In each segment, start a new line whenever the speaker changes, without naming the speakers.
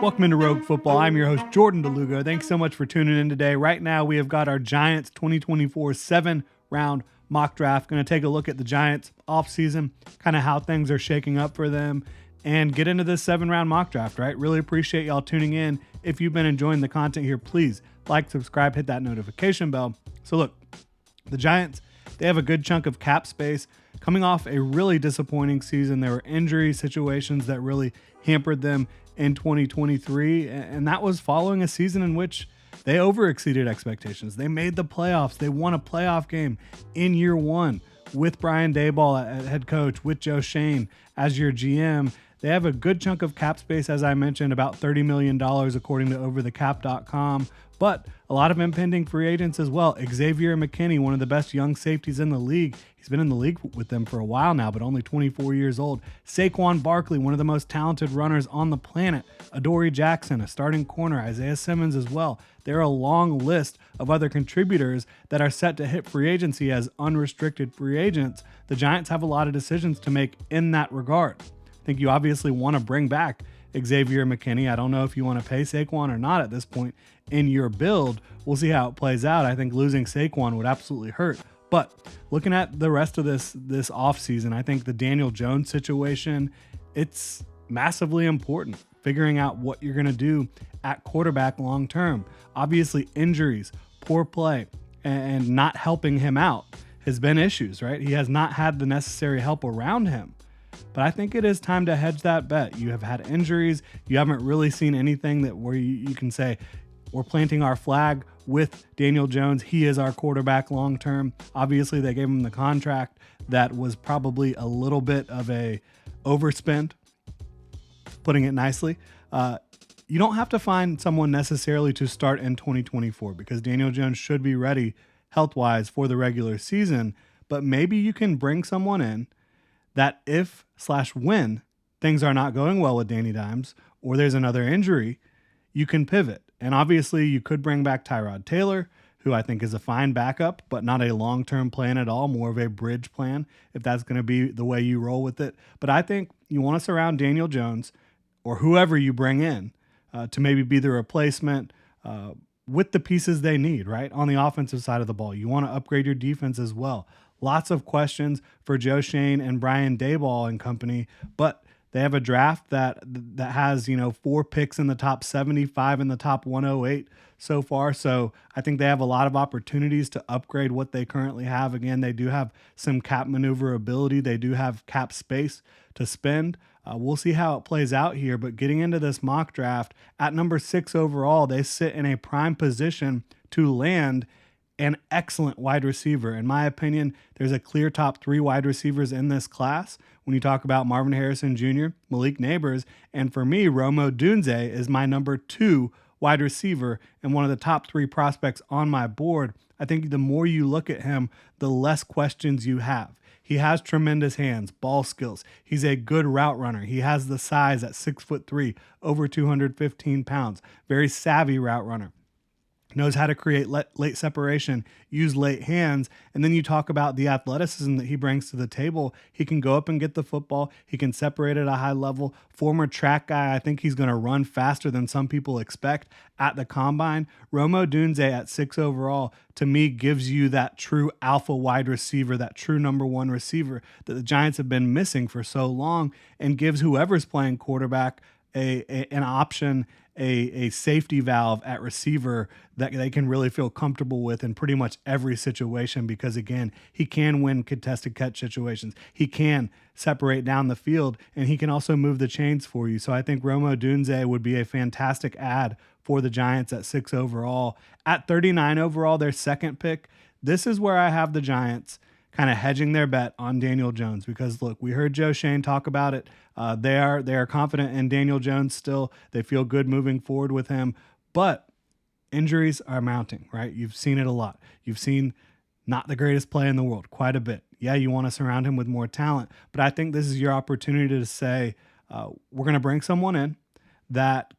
Welcome into Rogue Football. I'm your host, Jordan Lugo. Thanks so much for tuning in today. Right now, we have got our Giants 2024 7-round mock draft. Going to take a look at the Giants offseason, kind of how things are shaking up for them, and get into this 7-round mock draft, right? Really appreciate y'all tuning in. If you've been enjoying the content here, please like, subscribe, hit that notification bell. So look, the Giants, they have a good chunk of cap space. Coming off a really disappointing season, there were injury situations that really hampered them in 2023, and that was following a season in which they overexceeded expectations. They made the playoffs. They won a playoff game in year one with Brian Daboll as head coach, with Joe Schoen as your GM. They have a good chunk of cap space, as I mentioned, about $30 million according to overthecap.com, but a lot of impending free agents as well. Xavier McKinney, one of the best young safeties in the league. He's been in the league with them for a while now, but only 24 years old. Saquon Barkley, one of the most talented runners on the planet. Adoree Jackson, a starting corner. Isaiah Simmons as well. There are a long list of other contributors that are set to hit free agency as unrestricted free agents. The Giants have a lot of decisions to make in that regard. I think you obviously want to bring back Xavier McKinney. I don't know if you want to pay Saquon or not at this point in your build. We'll see how it plays out. I think losing Saquon would absolutely hurt. But looking at the rest of this offseason, I think the Daniel Jones situation, it's massively important. Figuring out what you're going to do at quarterback long term. Obviously, injuries, poor play, and not helping him out has been issues, right? He has not had the necessary help around him. But I think it is time to hedge that bet. You have had injuries. You haven't really seen anything that where you can say, we're planting our flag with Daniel Jones. He is our quarterback long term. Obviously, they gave him the contract that was probably a little bit of a overspend, putting it nicely. You don't have to find someone necessarily to start in 2024 because Daniel Jones should be ready health-wise for the regular season. But maybe you can bring someone in that if/when things are not going well with Danny Dimes or there's another injury, you can pivot. And obviously you could bring back Tyrod Taylor, who I think is a fine backup, but not a long-term plan at all, more of a bridge plan if that's going to be the way you roll with it. But I think you want to surround Daniel Jones or whoever you bring in to maybe be the replacement with the pieces they need, right? On the offensive side of the ball. You want to upgrade your defense as well. Lots of questions for Joe Schoen and Brian Daboll and company, but they have a draft that has, 4 picks in the top 75 in the top 108 so far. So I think they have a lot of opportunities to upgrade what they currently have. Again, they do have some cap maneuverability. They do have cap space to spend. We'll see how it plays out here, but getting into this mock draft at number 6 overall, they sit in a prime position to land an excellent wide receiver. In my opinion, there's a clear top 3 wide receivers in this class. When you talk about Marvin Harrison Jr., Malik Neighbors, and for me, Odunze is my number 2 wide receiver and one of the top 3 prospects on my board. I think the more you look at him, the less questions you have. He has tremendous hands, ball skills. He's a good route runner. He has the size at 6'3", over 215 pounds. Very savvy route runner. Knows how to create late separation, use late hands, and then you talk about the athleticism that he brings to the table. He can go up and get the football. He can separate at a high level. Former track guy, I think he's going to run faster than some people expect at the combine. Odunze at 6 overall, to me, gives you that true alpha wide receiver, that true number 1 receiver that the Giants have been missing for so long, and gives whoever's playing quarterback an option, a safety valve at receiver that they can really feel comfortable with in pretty much every situation because, again, he can win contested catch situations. He can separate down the field, and he can also move the chains for you. So I think Odunze would be a fantastic add for the Giants at 6 overall. At 39 overall, their second pick, this is where I have the Giants kind of hedging their bet on Daniel Jones because, look, we heard Joe Schoen talk about it. They are confident in Daniel Jones still. They feel good moving forward with him, but injuries are mounting, right? You've seen it a lot. You've seen not the greatest play in the world, quite a bit. Yeah, you want to surround him with more talent, but I think this is your opportunity to say, we're going to bring someone in that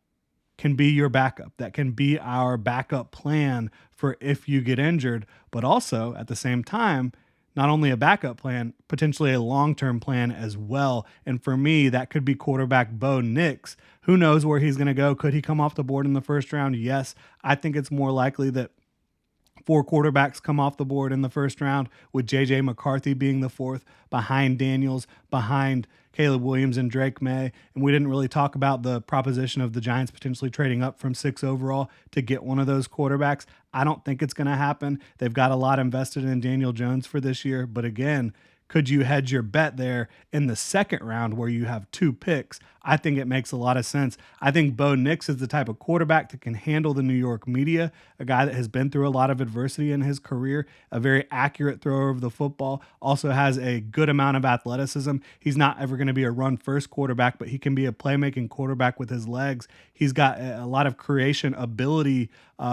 can be your backup, that can be our backup plan for if you get injured, but also at the same time, not only a backup plan, potentially a long-term plan as well. And for me, that could be quarterback Bo Nix. Who knows where he's going to go? Could he come off the board in the first round? Yes. I think it's more likely that 4 quarterbacks come off the board in the first round, with J.J. McCarthy being the 4th, behind Daniels, behind Caleb Williams and Drake May. And we didn't really talk about the proposition of the Giants potentially trading up from 6 overall to get one of those quarterbacks. I don't think it's going to happen. They've got a lot invested in Daniel Jones for this year. But again, could you hedge your bet there in the second round where you have 2 picks? I think it makes a lot of sense. I think Bo Nix is the type of quarterback that can handle the New York media, a guy that has been through a lot of adversity in his career, a very accurate thrower of the football, also has a good amount of athleticism. He's not ever going to be a run-first quarterback, but he can be a playmaking quarterback with his legs. He's got a lot of creation ability,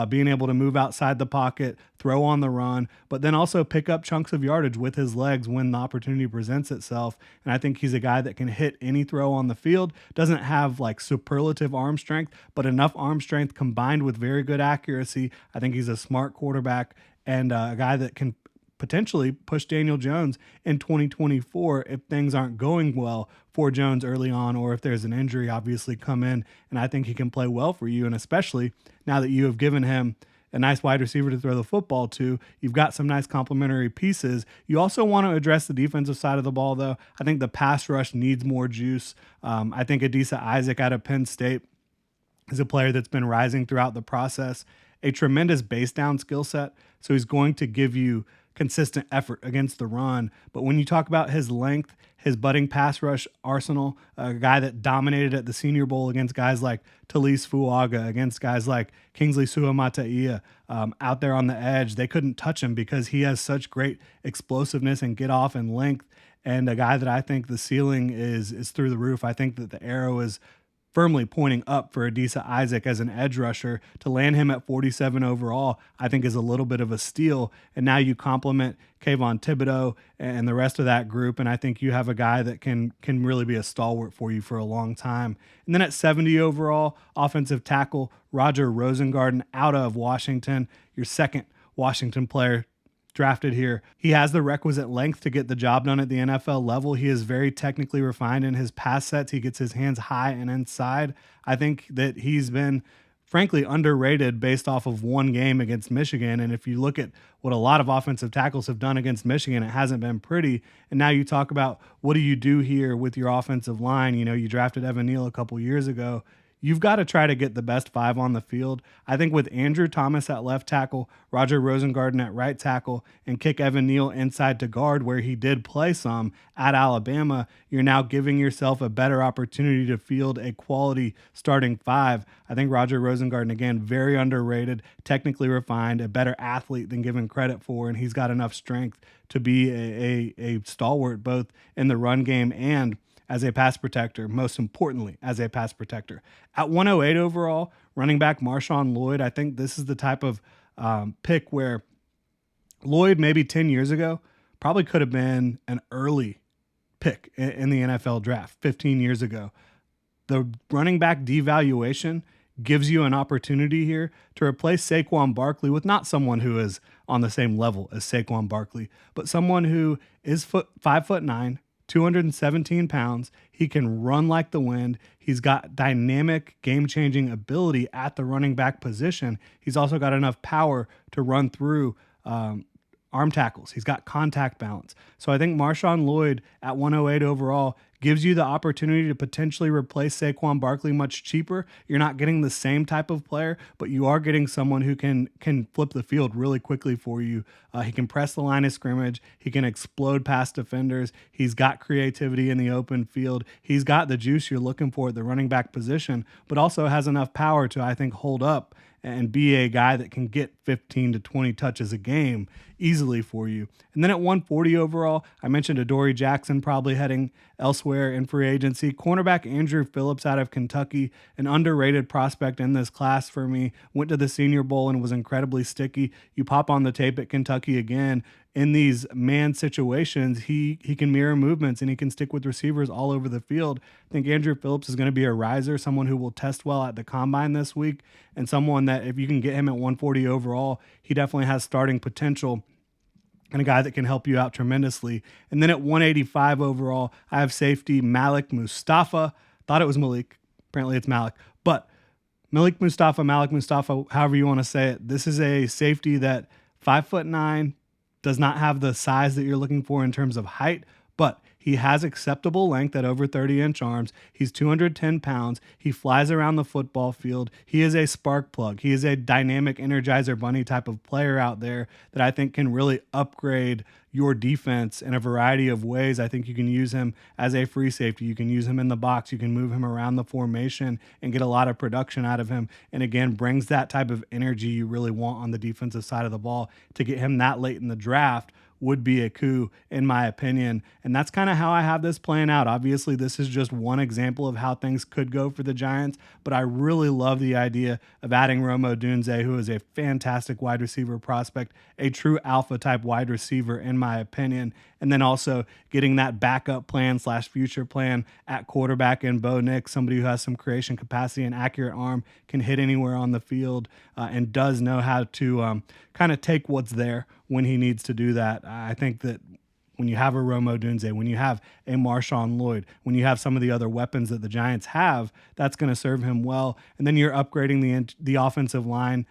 being able to move outside the pocket, throw on the run, but then also pick up chunks of yardage with his legs when the opportunity presents itself. And I think he's a guy that can hit any throw on the field. Doesn't have like superlative arm strength, but enough arm strength combined with very good accuracy. I think he's a smart quarterback and a guy that can potentially push Daniel Jones in 2024 if things aren't going well for Jones early on, or if there's an injury obviously come in. And I think he can play well for you. And especially now that you have given him a nice wide receiver to throw the football to, you've got some nice complementary pieces. You also want to address the defensive side of the ball, though. I think the pass rush needs more juice. I think Odunze Isaac out of Penn State is a player that's been rising throughout the process, a tremendous base down skill set. So he's going to give you consistent effort against the run. But when you talk about his length, his budding pass rush arsenal, a guy that dominated at the Senior Bowl against guys like Talise Fuaga, against guys like Kingsley Suamataia, out there on the edge, they couldn't touch him because he has such great explosiveness and get off and length. And a guy that I think the ceiling is through the roof. I think that the arrow is firmly pointing up for Odunze Isaac as an edge rusher. To land him at 47 overall, I think is a little bit of a steal. And now you complement Kayvon Thibodeau and the rest of that group, and I think you have a guy that can really be a stalwart for you for a long time. And then at 70 overall, offensive tackle Roger Rosengarten out of Washington, your second Washington player drafted here. He has the requisite length to get the job done at the NFL level. He is very technically refined in his pass sets. He gets his hands high and inside. I think that he's been frankly underrated based off of one game against Michigan. And if you look at what a lot of offensive tackles have done against Michigan, it hasn't been pretty. And now you talk about what do you do here with your offensive line? You know, you drafted Evan Neal a couple years ago. You've got to try to get the best 5 on the field. I think with Andrew Thomas at left tackle, Roger Rosengarten at right tackle, and kick Evan Neal inside to guard where he did play some at Alabama, you're now giving yourself a better opportunity to field a quality starting 5. I think Roger Rosengarten, again, very underrated, technically refined, a better athlete than given credit for, and he's got enough strength to be a stalwart both in the run game and as a pass protector, most importantly, as a pass protector. At 108 overall, running back Marshawn Lloyd, I think this is the type of pick where Lloyd, maybe 10 years ago, probably could have been an early pick in the NFL draft 15 years ago. The running back devaluation gives you an opportunity here to replace Saquon Barkley with not someone who is on the same level as Saquon Barkley, but someone who is 5'9", 217 pounds. He can run like the wind. He's got dynamic, game-changing ability at the running back position. He's also got enough power to run through arm tackles. He's got contact balance. So I think Marshawn Lloyd at 108 overall gives you the opportunity to potentially replace Saquon Barkley much cheaper. You're not getting the same type of player, but you are getting someone who can flip the field really quickly for you. He can press the line of scrimmage. He can explode past defenders. He's got creativity in the open field. He's got the juice you're looking for at the running back position, but also has enough power to, I think, hold up and be a guy that can get 15 to 20 touches a game easily for you. And then at 140 overall, I mentioned Adoree Jackson probably heading elsewhere in free agency. Cornerback Andrew Phillips out of Kentucky, an underrated prospect in this class for me, went to the Senior Bowl and was incredibly sticky. You pop on the tape at Kentucky again, in these man situations, he can mirror movements and he can stick with receivers all over the field. I think Andrew Phillips is going to be a riser, someone who will test well at the combine this week, and someone that if you can get him at 140 overall, he definitely has starting potential and a guy that can help you out tremendously. And then at 185 overall, I have safety Malik Mustafa. Thought it was Malik. Apparently it's Malik. But Malik Mustafa, however you want to say it, this is a safety that 5'9", does not have the size that you're looking for in terms of height, but he has acceptable length at over 30-inch arms. He's 210 pounds. He flies around the football field. He is a spark plug. He is a dynamic Energizer Bunny type of player out there that I think can really upgrade your defense in a variety of ways. I think you can use him as a free safety. You can use him in the box. You can move him around the formation and get a lot of production out of him. And again, brings that type of energy you really want on the defensive side of the ball. To get him that late in the draft would be a coup, in my opinion. And that's kind of how I have this playing out. Obviously, this is just one example of how things could go for the Giants, but I really love the idea of adding Odunze, who is a fantastic wide receiver prospect, a true alpha type wide receiver, in my opinion. And then also getting that backup plan / future plan at quarterback in Bo Nix, somebody who has some creation capacity and accurate arm, can hit anywhere on the field, and does know how to kind of take what's there when he needs to do that. I think that when you have a Odunze, when you have a Marshawn Lloyd, when you have some of the other weapons that the Giants have, that's going to serve him well. And then you're upgrading the offensive line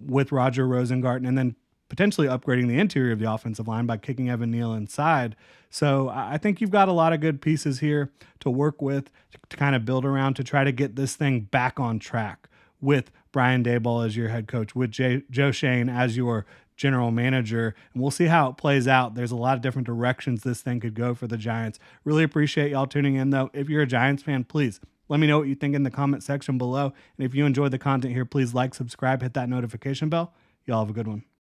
with Roger Rosengarten, and then potentially upgrading the interior of the offensive line by kicking Evan Neal inside. So I think you've got a lot of good pieces here to work with, to kind of build around, to try to get this thing back on track with Brian Daboll as your head coach, with Joe Schoen as your general manager, and we'll see how it plays out. There's a lot of different directions this thing could go for the Giants. Really appreciate y'all tuning in, though. If you're a Giants fan, please let me know what you think in the comment section below. And if you enjoyed the content here, please like, subscribe, hit that notification bell. Y'all have a good one.